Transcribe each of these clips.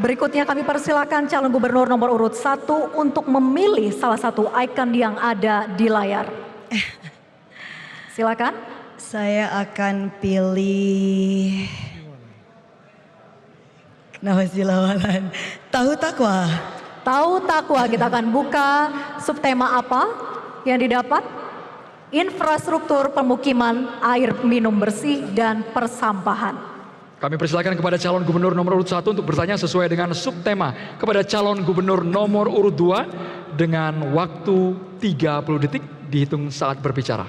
Berikutnya kami persilakan calon gubernur nomor urut 1 untuk memilih salah satu ikon yang ada di layar. Silakan. Saya akan pilih Nawasilawalan. Tahu takwa. Tahu takwa, kita akan buka subtema apa yang didapat? Infrastruktur pemukiman, air minum bersih, dan persampahan. Kami persilakan kepada calon gubernur nomor urut 1 untuk bertanya sesuai dengan subtema kepada calon gubernur nomor urut 2 dengan waktu 30 detik dihitung saat berbicara.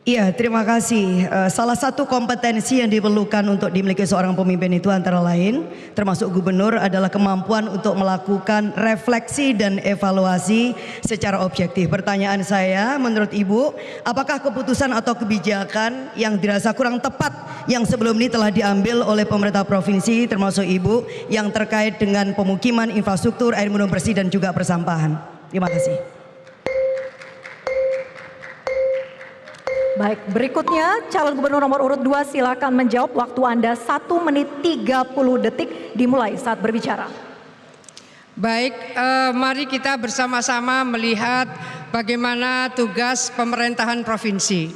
Iya, terima kasih. Salah satu kompetensi yang diperlukan untuk dimiliki seorang pemimpin itu antara lain, termasuk gubernur, adalah kemampuan untuk melakukan refleksi dan evaluasi secara objektif. Pertanyaan saya, menurut Ibu, apakah keputusan atau kebijakan yang dirasa kurang tepat yang sebelum ini telah diambil oleh pemerintah provinsi, termasuk Ibu, yang terkait dengan pemukiman, infrastruktur, air minum bersih, dan juga persampahan? Terima kasih. Baik, berikutnya calon gubernur nomor urut 2 silakan menjawab. Waktu Anda 1 menit 30 detik dimulai saat berbicara. Baik, mari kita bersama-sama melihat bagaimana tugas pemerintahan provinsi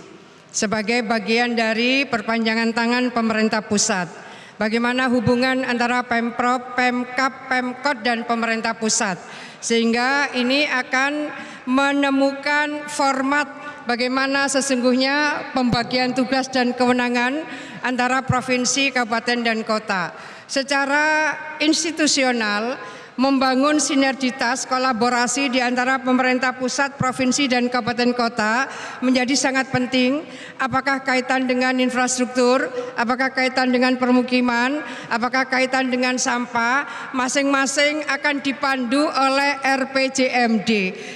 sebagai bagian dari perpanjangan tangan pemerintah pusat. Bagaimana hubungan antara Pemprov, Pemkab, Pemkot, dan pemerintah pusat. Sehingga ini akan menemukan format bagaimana sesungguhnya pembagian tugas dan kewenangan antara provinsi, kabupaten, dan kota. Secara institusional, membangun sinergitas kolaborasi di antara pemerintah pusat, provinsi, dan kabupaten kota menjadi sangat penting. Apakah kaitan dengan infrastruktur, apakah kaitan dengan permukiman, apakah kaitan dengan sampah, masing-masing akan dipandu oleh RPJMD.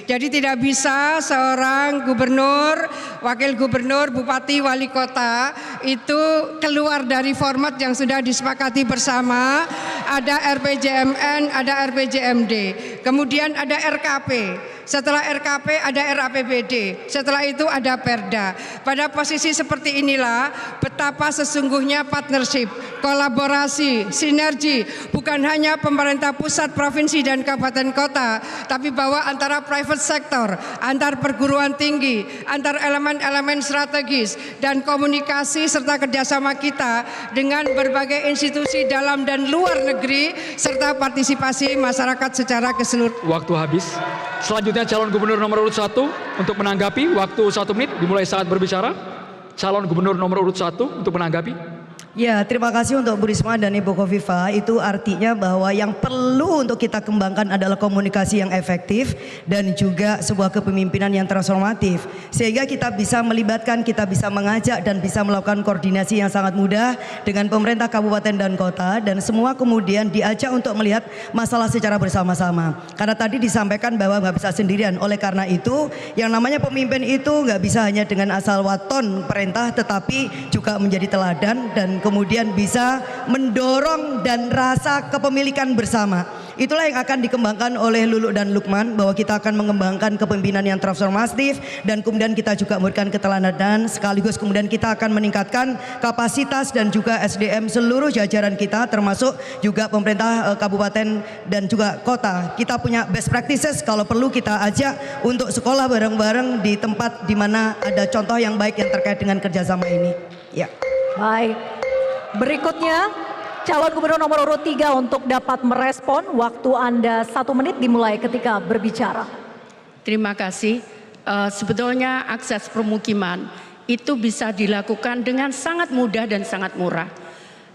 Jadi tidak bisa seorang gubernur, wakil gubernur, bupati, wali kota itu keluar dari format yang sudah disepakati bersama. Ada RPJMN, ada RPJMD, kemudian ada RKP, setelah RKP ada RAPBD, setelah itu ada Perda. Pada posisi seperti inilah betapa sesungguhnya partnership, kolaborasi, sinergi bukan hanya pemerintah pusat, provinsi, dan kabupaten kota, tapi bahwa antara private sector, antar perguruan tinggi, antar elemen-elemen strategis, dan komunikasi serta kerjasama kita dengan berbagai institusi dalam dan luar negeri serta partisipasi masyarakat secara keseluruhan. Waktu habis. Selanjutnya calon gubernur nomor urut 1 untuk menanggapi, waktu 1 menit dimulai saat berbicara. Calon gubernur nomor urut 1 untuk menanggapi. Ya, terima kasih untuk Bu Risma dan Ibu Khofifah. Itu artinya bahwa yang perlu untuk kita kembangkan adalah komunikasi yang efektif dan juga sebuah kepemimpinan yang transformatif. Sehingga kita bisa melibatkan, kita bisa mengajak dan bisa melakukan koordinasi yang sangat mudah dengan pemerintah kabupaten dan kota, dan semua kemudian diajak untuk melihat masalah secara bersama-sama. Karena tadi disampaikan bahwa nggak bisa sendirian. Oleh karena itu, yang namanya pemimpin itu nggak bisa hanya dengan asal waton perintah, tetapi juga menjadi teladan dan kemudian bisa mendorong dan rasa kepemilikan bersama. Itulah yang akan dikembangkan oleh Lulu dan Lukman, bahwa kita akan mengembangkan kepemimpinan yang transformatif dan kemudian kita juga memberikan keteladanan, sekaligus kemudian kita akan meningkatkan kapasitas dan juga SDM seluruh jajaran kita, termasuk juga pemerintah kabupaten dan juga kota. Kita punya best practices, kalau perlu kita ajak untuk sekolah bareng-bareng di tempat di mana ada contoh yang baik yang terkait dengan kerjasama ini. Ya. Baik. Berikutnya calon gubernur nomor urut 3 untuk dapat merespon. Waktu Anda 1 menit dimulai ketika berbicara. Terima kasih. Sebetulnya akses permukiman itu bisa dilakukan dengan sangat mudah dan sangat murah.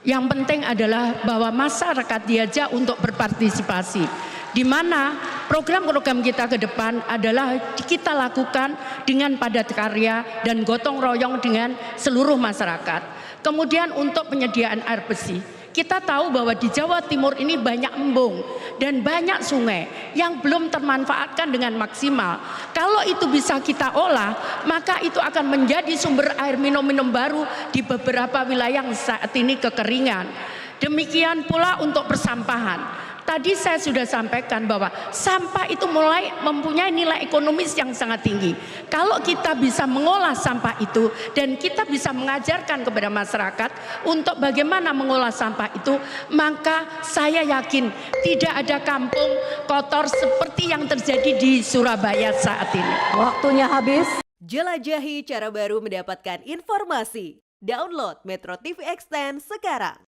Yang penting adalah bahwa masyarakat diajak untuk berpartisipasi, di mana program-program kita ke depan adalah kita lakukan dengan padat karya dan gotong royong dengan seluruh masyarakat. Kemudian untuk penyediaan air bersih, kita tahu bahwa di Jawa Timur ini banyak embung dan banyak sungai yang belum termanfaatkan dengan maksimal. Kalau itu bisa kita olah, maka itu akan menjadi sumber air minum baru di beberapa wilayah yang saat ini kekeringan. Demikian pula untuk persampahan. Tadi saya sudah sampaikan bahwa sampah itu mulai mempunyai nilai ekonomis yang sangat tinggi. Kalau kita bisa mengolah sampah itu dan kita bisa mengajarkan kepada masyarakat untuk bagaimana mengolah sampah itu, maka saya yakin tidak ada kampung kotor seperti yang terjadi di Surabaya saat ini. Waktunya habis. Jelajahi cara baru mendapatkan informasi. Download Metro TV Extend sekarang.